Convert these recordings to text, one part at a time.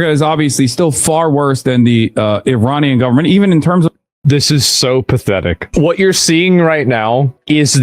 is obviously still far worse than the Iranian government, even in terms of. This is so pathetic. What you're seeing right now is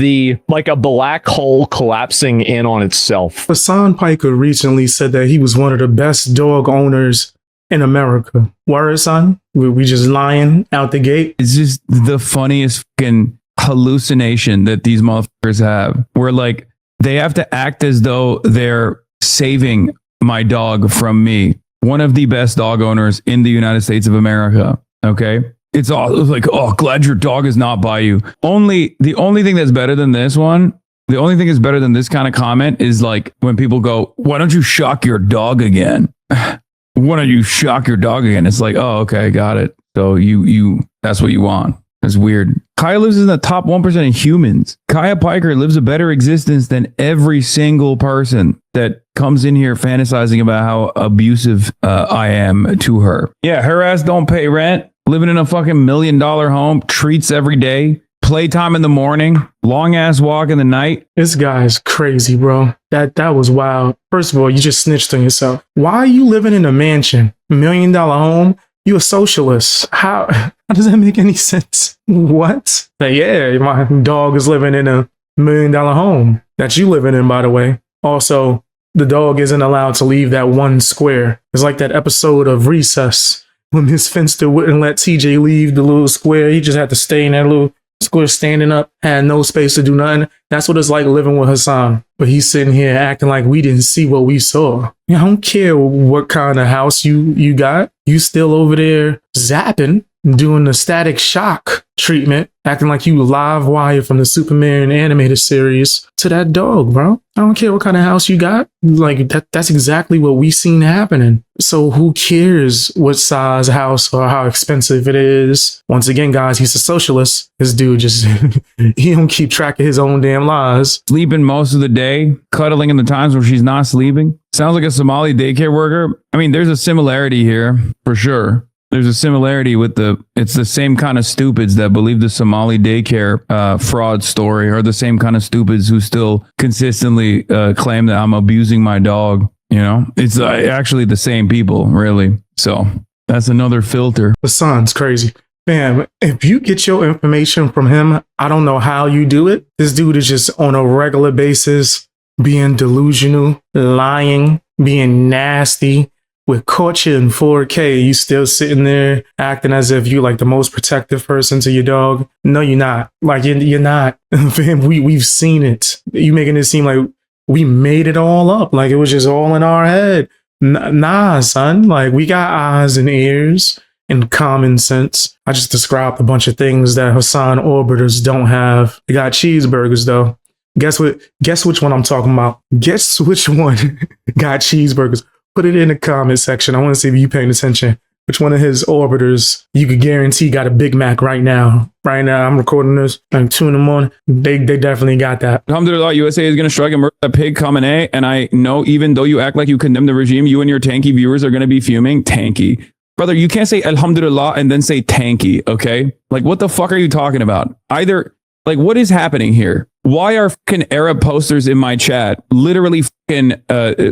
like a black hole collapsing in on itself. Hasan Piker recently said that he was one of the best dog owners in America. Word, son? We just lying out the gate? It's just the funniest fucking hallucination that these motherfuckers have, where like they have to act as though they're saving my dog from me. One of the best dog owners in the United States of America. Okay. It's like, oh, glad your dog is not by you. The only thing that's better than this one, the only thing that's better than this kind of comment is like when people go, why don't you shock your dog again? Why don't you shock your dog again? It's like, oh, okay, got it. So you that's what you want. It's weird. Kaya lives in the top 1% of humans. Kaya Piker lives a better existence than every single person that comes in here fantasizing about how abusive I am to her. Yeah, her ass don't pay rent. Living in a fucking $1 million home, treats every day, playtime in the morning, long ass walk in the night. This guy's crazy, bro. That was wild. First of all, you just snitched on yourself. Why are you living in a mansion, $1 million home? You a socialist. How does that make any sense? What? But yeah, my dog is living in a $1 million home that you living in, by the way. Also, the dog isn't allowed to leave that one square. It's like that episode of Recess when Miss Finster wouldn't let TJ leave the little square. He just had to stay in that little square standing up, had no space to do nothing. That's what it's like living with Hasan. But he's sitting here acting like we didn't see what we saw. I don't care what kind of house you got. You still over there zapping, doing the static shock treatment, acting like you live wire from the Superman animated series to that dog, bro. I don't care what kind of house you got. Like that's exactly what we seen happening. So who cares what size house or how expensive it is? Once again, guys, he's a socialist. This dude just, he don't keep track of his own damn lies. Sleeping most of the day, cuddling in the times where she's not sleeping. Sounds like a Somali daycare worker. I mean, there's a similarity here for sure. There's a similarity with it's the same kind of stupids that believe the Somali daycare fraud story are the same kind of stupids who still consistently claim that I'm abusing my dog. You know, it's actually the same people, really. So that's another filter. Hasan's crazy. Man, if you get your information from him, I don't know how you do it. This dude is just on a regular basis being delusional, lying, being nasty. With caught you in 4K, you still sitting there acting as if you're like the most protective person to your dog. No, you're not. Like you're not. Fam, we've seen it. You making it seem like we made it all up. Like it was just all in our head. Nah, son. Like we got eyes and ears and common sense. I just described a bunch of things that Hasan orbiters don't have. They got cheeseburgers though. Guess what? Guess which one I'm talking about. Guess which one got cheeseburgers. Put it in the comment section. I want to see if you paying attention. Which one of his orbiters you could guarantee got a Big Mac right now? Right now, I'm recording this like 2 in the morning. They definitely got that. Alhamdulillah, USA is going to strike and murder a pig, Khamenei. And I know even though you act like you condemn the regime, you and your tanky viewers are going to be fuming. Tanky. Brother, you can't say Alhamdulillah and then say tanky, okay? Like, what the fuck are you talking about? Either, like, what is happening here? Why are fucking Arab posters in my chat literally fucking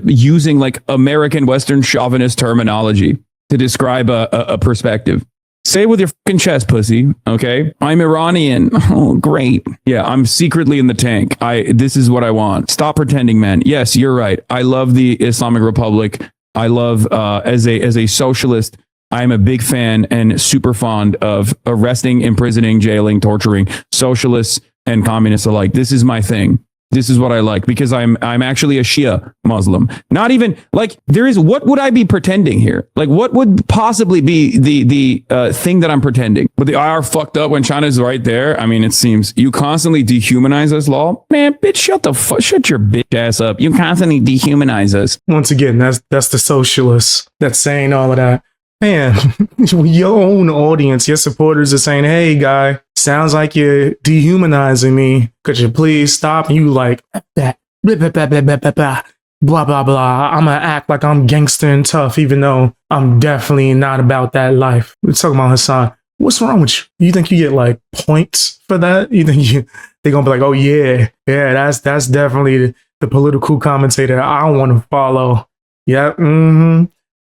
using like American Western chauvinist terminology to describe a perspective? Say it with your fucking chest, pussy. Okay, I'm Iranian. Oh, great. Yeah, I'm secretly in the tank. This is what I want. Stop pretending, man. Yes, you're right. I love the Islamic Republic. I love as a socialist. I'm a big fan and super fond of arresting, imprisoning, jailing, torturing socialists and communists alike. This is my thing. This is what I like because I'm actually a Shia Muslim. Not even like there is. What would I be pretending here? Like what would possibly be the thing that I'm pretending? But the IR fucked up when China's right there. I mean, it seems you constantly dehumanize us, law. Man, bitch, shut your bitch ass up. You constantly dehumanize us. Once again, that's the socialists that's saying all of that. Man, your own audience, your supporters are saying, hey, guy, sounds like you're dehumanizing me. Could you please stop? And you like, that, blah, blah, blah, blah, blah, blah, blah, blah, blah, blah. I'm going to act like I'm gangster and tough, even though I'm definitely not about that life. We're talking about Hasan. What's wrong with you? You think you get like points for that? You think they're going to be like, oh, yeah, that's definitely the political commentator I want to follow. Yeah,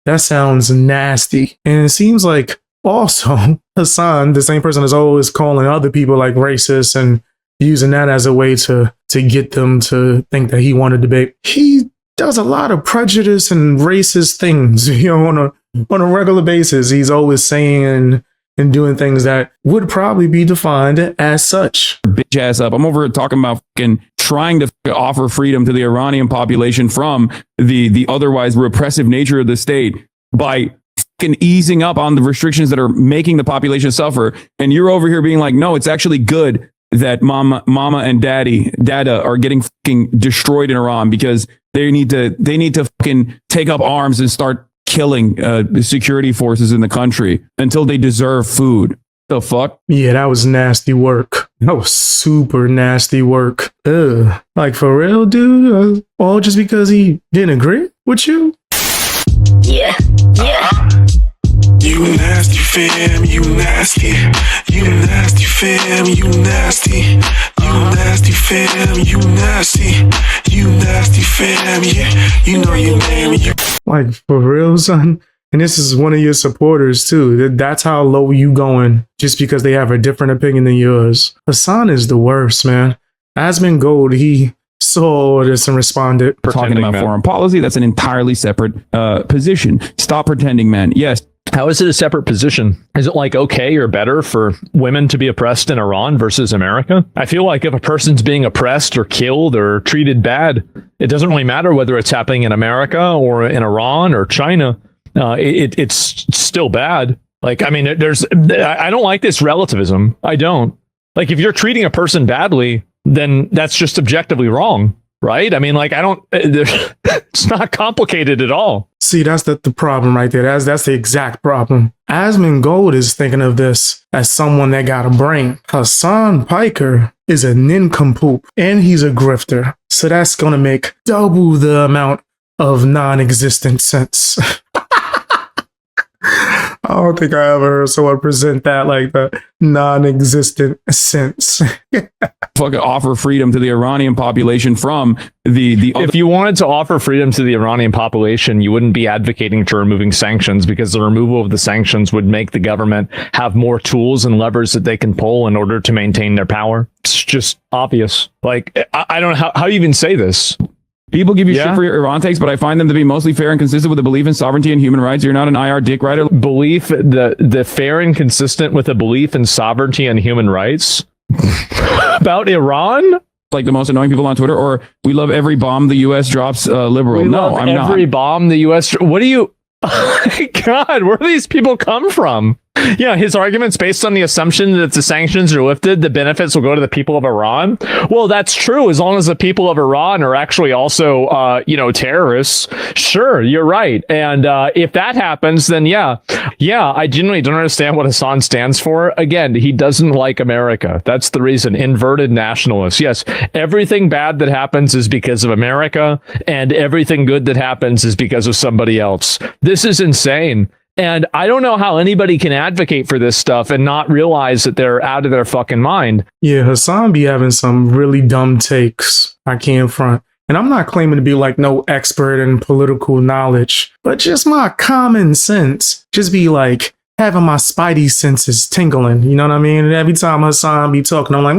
That sounds nasty. And it seems like also Hasan, the same person, is always calling other people like racist and using that as a way to get them to think that he won a debate. He does a lot of prejudice and racist things, on a regular basis. He's always saying and doing things that would probably be defined as such. Bitch ass up. I'm over here talking about fucking trying to offer freedom to the Iranian population from the otherwise repressive nature of the state by fucking easing up on the restrictions that are making the population suffer. And you're over here being like, no, it's actually good that mama and dada are getting fucking destroyed in Iran because they need to fucking take up arms and start killing security forces in the country until they deserve food. The fuck? Yeah, that was nasty work. That was super nasty work. Ugh. Like, for real, dude? All just because he didn't agree with you? Yeah. You nasty fam, you nasty. You nasty fam, you nasty. You nasty fam, you nasty. You nasty fam, yeah. You know your name. Like, for real, son? And this is one of your supporters, too. That's how low you going just because they have a different opinion than yours. Hasan is the worst, man. Asmongold, he saw all this and responded. Talking about man. Foreign policy, that's an entirely separate position. Stop pretending, man. Yes. How is it a separate position? Is it like okay or better for women to be oppressed in Iran versus America? I feel like if a person's being oppressed or killed or treated bad, it doesn't really matter whether it's happening in America or in Iran or China. It's still bad. Like, I mean, I don't like this relativism. I don't. Like, if you're treating a person badly, then that's just objectively wrong, right? I mean, like, it's not complicated at all. See, that's the problem right there. That's the exact problem. Asmongold is thinking of this as someone that got a brain. Hasan Piker is a nincompoop, and he's a grifter. So that's going to make double the amount of non-existent sense. I don't think I ever heard someone present that like the non-existent sense. Fucking offer freedom to the Iranian population from the If you wanted to offer freedom to the Iranian population, you wouldn't be advocating for removing sanctions, because the removal of the sanctions would make the government have more tools and levers that they can pull in order to maintain their power. It's just obvious. Like, I don't know how you even say this. People give you shit for your Iran takes, but I find them to be mostly fair and consistent with the belief in sovereignty and human rights. You're not an IR dick rider. Belief, the fair and consistent with a belief in sovereignty and human rights about Iran? Like the most annoying people on Twitter, or we love every bomb the U.S. drops liberal. No, I'm not. Every bomb the U.S. What do you... Oh my God, where do these people come from? Yeah, his argument's based on the assumption that if the sanctions are lifted, the benefits will go to the people of Iran. Well, that's true, as long as the people of Iran are actually also, terrorists. Sure, you're right. And if that happens, then yeah, I genuinely don't understand what Hasan stands for. Again, he doesn't like America. That's the reason. Inverted nationalist. Yes, everything bad that happens is because of America, and everything good that happens is because of somebody else. This is insane. And I don't know how anybody can advocate for this stuff and not realize that they're out of their fucking mind. Yeah, Hasan be having some really dumb takes. I can't front. And I'm not claiming to be like no expert in political knowledge, but just my common sense. Just be like having my spidey senses tingling. You know what I mean? And every time Hasan be talking, I'm like,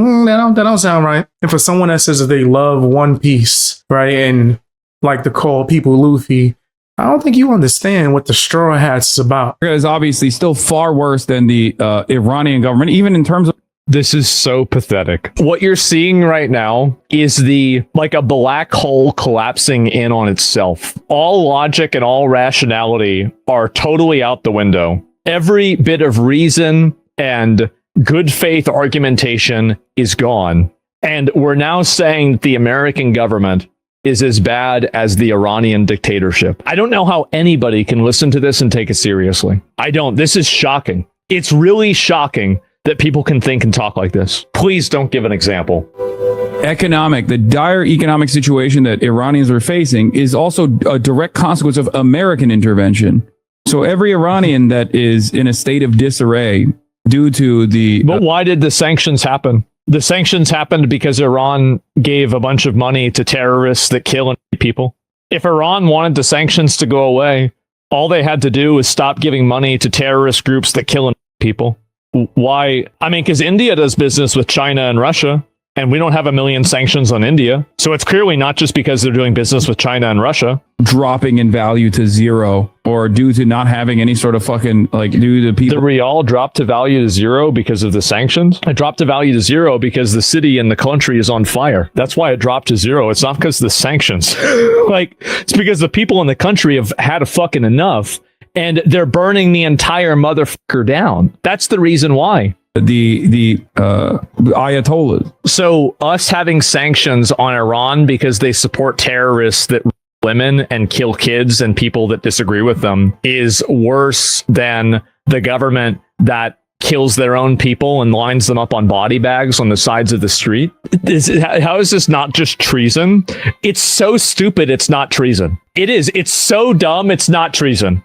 that don't sound right. And for someone that says that they love One Piece, right, and like to call people Luffy, I don't think you understand what the Straw Hats is about. It is obviously still far worse than the Iranian government, even in terms of... This is so pathetic. What you're seeing right now is like a black hole collapsing in on itself. All logic and all rationality are totally out the window. Every bit of reason and good faith argumentation is gone. And we're now saying that the American government is as bad as the Iranian dictatorship. I don't know how anybody can listen to this and take it seriously. I don't. This is shocking. It's really shocking that people can think and talk like this. Please don't give an example. the dire economic situation that Iranians are facing is also a direct consequence of American intervention. So every Iranian that is in a state of disarray due to the... But why did the sanctions happen? The sanctions happened because Iran gave a bunch of money to terrorists that kill people. If Iran wanted the sanctions to go away, All they had to do was stop giving money to terrorist groups that kill people. Why? I mean, because India does business with China and Russia, and we don't have a million sanctions on India. So it's clearly not just because they're doing business with China and Russia. Dropping in value to zero, or due to not having any sort of fucking, like, due to people. The real dropped to value to zero because of the sanctions. It dropped to value to zero because the city and the country is on fire. That's why it dropped to zero. It's not because of the sanctions. Like, it's because the people in the country have had a fucking enough, and they're burning the entire motherfucker down. That's the reason why. The Ayatollahs. So us having sanctions on Iran because they support terrorists that women and kill kids and people that disagree with them is worse than the government that kills their own people and lines them up on body bags on the sides of the street. How is this not just treason? It's so stupid, it's not treason. It is. It's so dumb, it's not treason.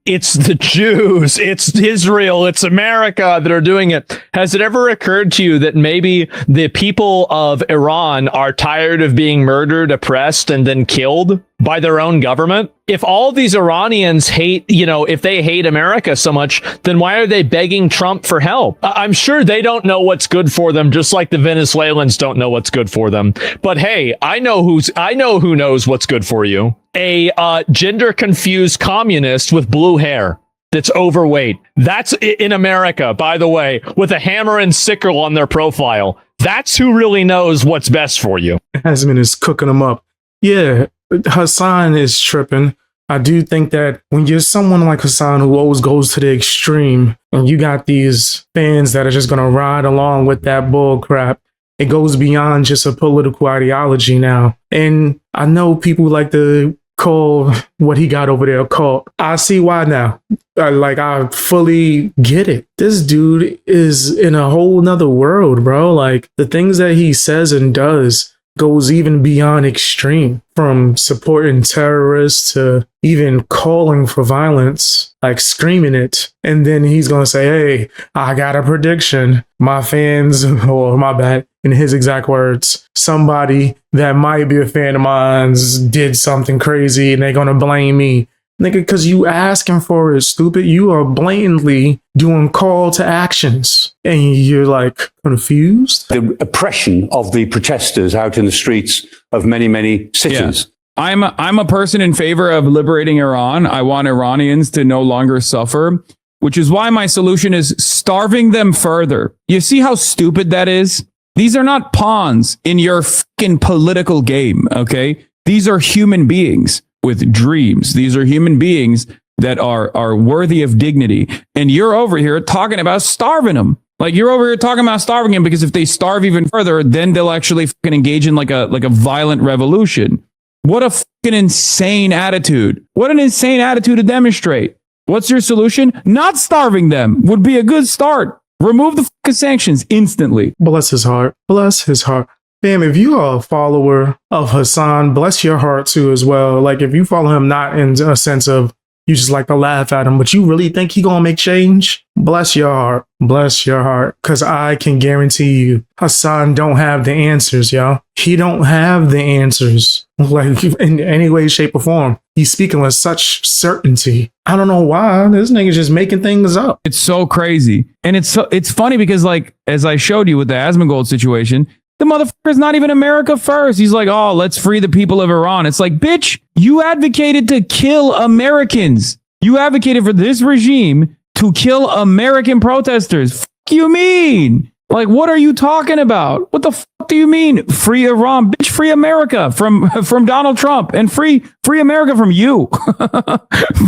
It's the Jews, it's Israel, it's America that are doing it. Has it ever occurred to you that maybe the people of Iran are tired of being murdered, oppressed, and then killed by their own government? If all these Iranians hate, if they hate America so much, then why are they begging Trump for help? I'm sure they don't know what's good for them, just like the Venezuelans don't know what's good for them. But hey, I know who knows what's good for you. A gender confused communist with blue hair that's overweight. That's in America, by the way, with a hammer and sickle on their profile. That's who really knows what's best for you. Asmon is cooking them up. Yeah, Hasan is tripping. I do think that when you're someone like Hasan who always goes to the extreme, and you got these fans that are just going to ride along with that bull crap, it goes beyond just a political ideology now. And I know people like to call what he got over there a cult. I see why now. I fully get it. This dude is in a whole nother world, bro. Like, the things that he says and does goes even beyond extreme, from supporting terrorists to even calling for violence, like screaming it. And then he's going to say, hey, I got a prediction. My fans, or my bad, in his exact words, somebody that might be a fan of mine did something crazy and they're going to blame me. Nigga, because you asking for it, stupid. You are blatantly doing call to actions. And you're like confused. The oppression of the protesters out in the streets of many, many cities. Yeah. I'm a person in favor of liberating Iran. I want Iranians to no longer suffer, which is why my solution is starving them further. You see how stupid that is? These are not pawns in your fucking political game, okay? These are human beings with dreams. These are human beings that are worthy of dignity. And you're over here talking about starving them. Like, you're over here talking about starving them because if they starve even further, then they'll actually fucking engage in like a violent revolution. What a fucking insane attitude. What an insane attitude to demonstrate. What's your solution? Not starving them would be a good start. Remove the fucking sanctions instantly. Bless his heart. Bless his heart. Fam, if you are a follower of Hasan, bless your heart too as well. Like, if you follow him not in a sense of you just like to laugh at him, but you really think he gonna make change, bless your heart. Bless your heart. Because I can guarantee you, Hasan don't have the answers, y'all. He don't have the answers, like, in any way, shape, or form. He's speaking with such certainty. I don't know why. This nigga's just making things up. It's so crazy. And it's funny because, like, as I showed you with the Asmongold situation, the motherfucker's not even America first. He's like, oh, let's free the people of Iran. It's like, bitch, you advocated to kill Americans. You advocated for this regime to kill American protesters. Fuck you mean? Like, what are you talking about? What the fuck do you mean? Free Iran, bitch, free America from Donald Trump, and free America from you.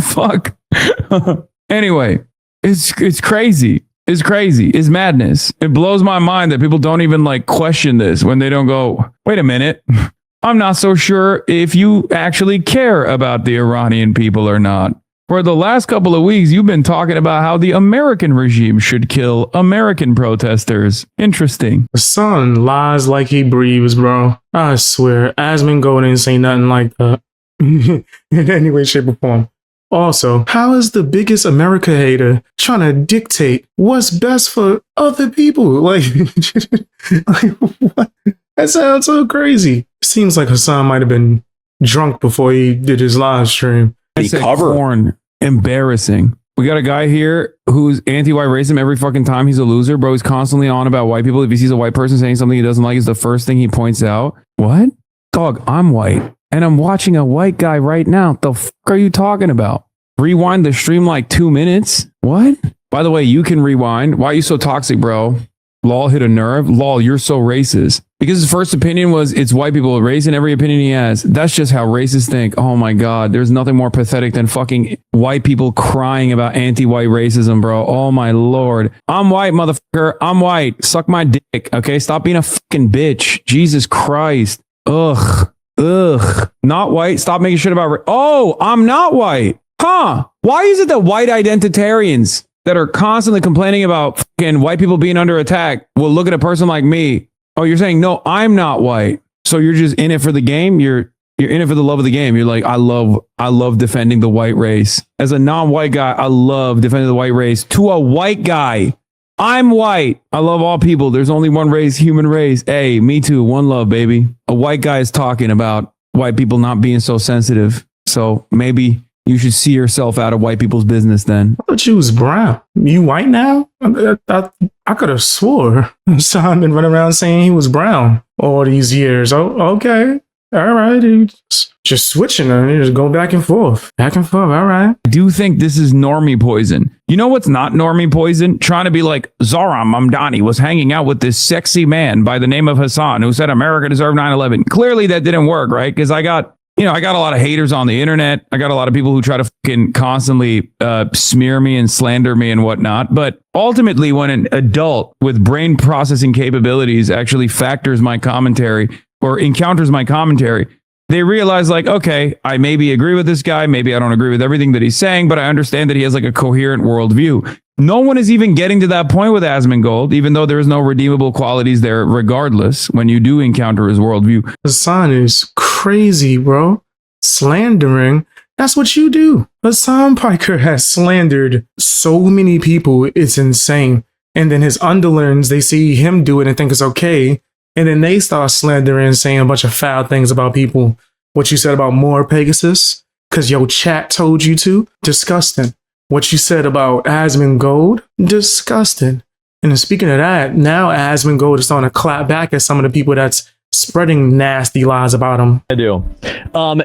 Fuck. Anyway, it's crazy. It's crazy. It's madness. It blows my mind that people don't even like question this when they don't go, wait a minute. I'm not so sure if you actually care about the Iranian people or not. For the last couple of weeks, you've been talking about how the American regime should kill American protesters. Interesting. The son lies like he breathes, bro. I swear, Asmongold didn't say nothing like that in any way, shape, or form. Also, how is the biggest America hater trying to dictate what's best for other people? Like, what? That sounds so crazy. Seems like Hasan might have been drunk before he did his live stream. I said cover. corn. Embarrassing. We got a guy here who's anti-white racism every fucking time. He's a loser, bro. He's constantly on about white people. If he sees a white person saying something he doesn't like, it's the first thing he points out. What? Dog, I'm white. And I'm watching a white guy right now. The fuck are you talking about? Rewind the stream like 2 minutes? What? By the way, you can rewind. Why are you so toxic, bro? Lol hit a nerve. Lol, you're so racist. Because his first opinion was it's white people raising every opinion he has. That's just how racists think. Oh my God. There's nothing more pathetic than fucking white people crying about anti-white racism, bro. Oh my Lord. I'm white, motherfucker. I'm white. Suck my dick. Okay. Stop being a fucking bitch. Jesus Christ. Ugh. Ugh. Not white. Stop making shit about. Oh, I'm not white. Huh. Why is it that white identitarians that are constantly complaining about fucking white people being under attack will look at a person like me? Oh, you're saying, no, I'm not white. So you're just in it for the game. You're in it for the love of the game. You're like, I love defending the white race. As a non-white guy, I love defending the white race. To a white guy, I'm white. I love all people. There's only one race, human race. Hey, me too. One love, baby. A white guy is talking about white people not being so sensitive. So maybe you should see yourself out of white people's business then. I thought you was brown. You white now? I could have swore Simon running around saying he was brown all these years. Oh, okay. All right. Just switching and just going back and forth. Back and forth. All right. I do think this is normie poison. You know what's not normie poison? Trying to be like Zohran Mamdani was hanging out with this sexy man by the name of Hassan who said America deserved 9/11. Clearly that didn't work, right? Because I got a lot of haters on the internet. I got a lot of people who try to fucking constantly smear me and slander me and whatnot. But ultimately, when an adult with brain processing capabilities actually factors my commentary or encounters my commentary, they realize like, okay, I maybe agree with this guy. Maybe I don't agree with everything that he's saying, but I understand that he has like a coherent worldview. No one is even getting to that point with Asmongold, even though there is no redeemable qualities there regardless when you do encounter his worldview. Hassan is crazy, bro. Slandering. That's what you do. Hasan Piker has slandered so many people. It's insane. And then his underlings, they see him do it and think it's okay. And then they start slandering and saying a bunch of foul things about people. What you said about more Pegasus, because your chat told you to, disgusting. What you said about Asmongold, disgusting. And then speaking of that, now Asmongold is starting to clap back at some of the people that's spreading nasty lies about him. I do.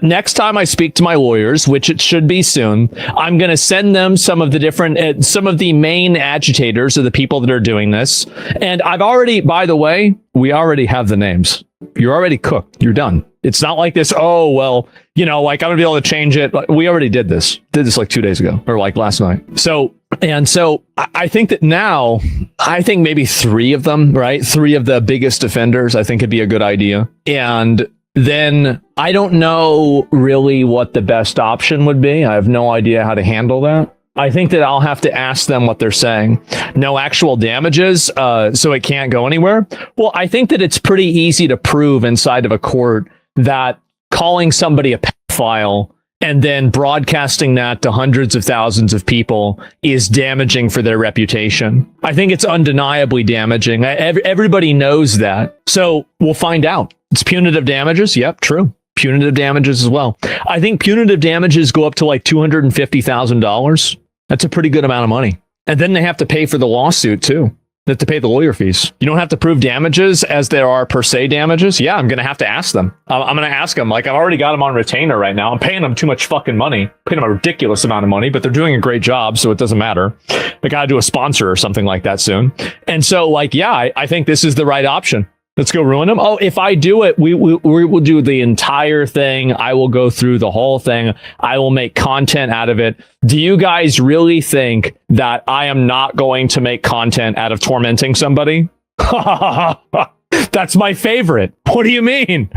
Next time I speak to my lawyers, which it should be soon, I'm going to send them some of the different, some of the main agitators of the people that are doing this. And I've already, by the way, we already have the names. You're already cooked. You're done. It's not like this. Oh, well, like I'm gonna be able to change it. We already did this like 2 days ago or like last night. So I think that now, I think maybe 3 of them, right? 3 of the biggest offenders, I think it'd be a good idea. And then I don't know really what the best option would be. I have no idea how to handle that. I think that I'll have to ask them what they're saying. No actual damages, so it can't go anywhere. Well, I think that it's pretty easy to prove inside of a court that calling somebody a pedophile and then broadcasting that to hundreds of thousands of people is damaging for their reputation. I think it's undeniably damaging. Everybody knows that. So we'll find out. It's punitive damages. Yep, true. Punitive damages as well. I think punitive damages go up to like $250,000. That's a pretty good amount of money. And then they have to pay for the lawsuit too. They have to pay the lawyer fees. You don't have to prove damages as there are per se damages. Yeah, I'm going to have to ask them. I'm going to ask them. Like, I've already got them on retainer right now. I'm paying them too much fucking money. Paying them a ridiculous amount of money, but they're doing a great job, so it doesn't matter. They got to do a sponsor or something like that soon. And so, like, yeah, I think this is the right option. Let's go ruin them. Oh, if I do it, we will do the entire thing. I will go through the whole thing. I will make content out of it. Do you guys really think that I am not going to make content out of tormenting somebody? That's my favorite. What do you mean?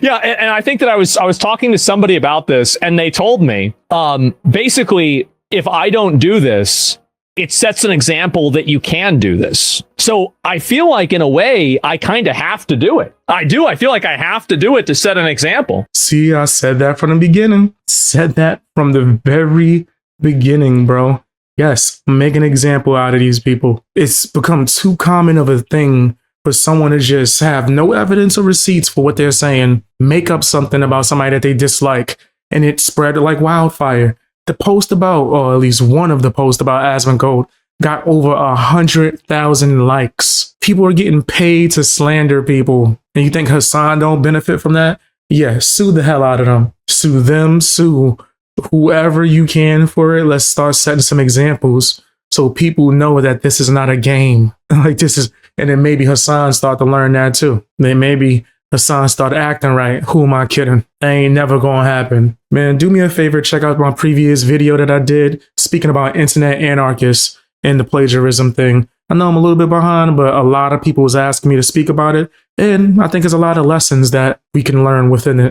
Yeah, and I think that I was talking to somebody about this, and they told me, basically, if I don't do this, it sets an example that you can do this. So I feel like in a way, I kind of have to do it. I do. I feel like I have to do it to set an example. See, I said that from the beginning. Said that from the very beginning, bro. Yes, make an example out of these people. It's become too common of a thing for someone to just have no evidence or receipts for what they're saying, make up something about somebody that they dislike, and it spread like wildfire. The post about, or at least one of the posts about Asmongold, got over 100,000 likes. People are getting paid to slander people. And you think Hasan don't benefit from that? Yeah, sue the hell out of them. Sue them, sue whoever you can for it. Let's start setting some examples so people know that this is not a game. Like this is, and then maybe Hasan start to learn that too. Then maybe Hasan start acting right. Who am I kidding? That ain't never gonna happen. Man, do me a favor, check out my previous video that I did speaking about internet anarchists and the plagiarism thing. I know I'm a little bit behind, but a lot of people was asking me to speak about it. And I think there's a lot of lessons that we can learn within it.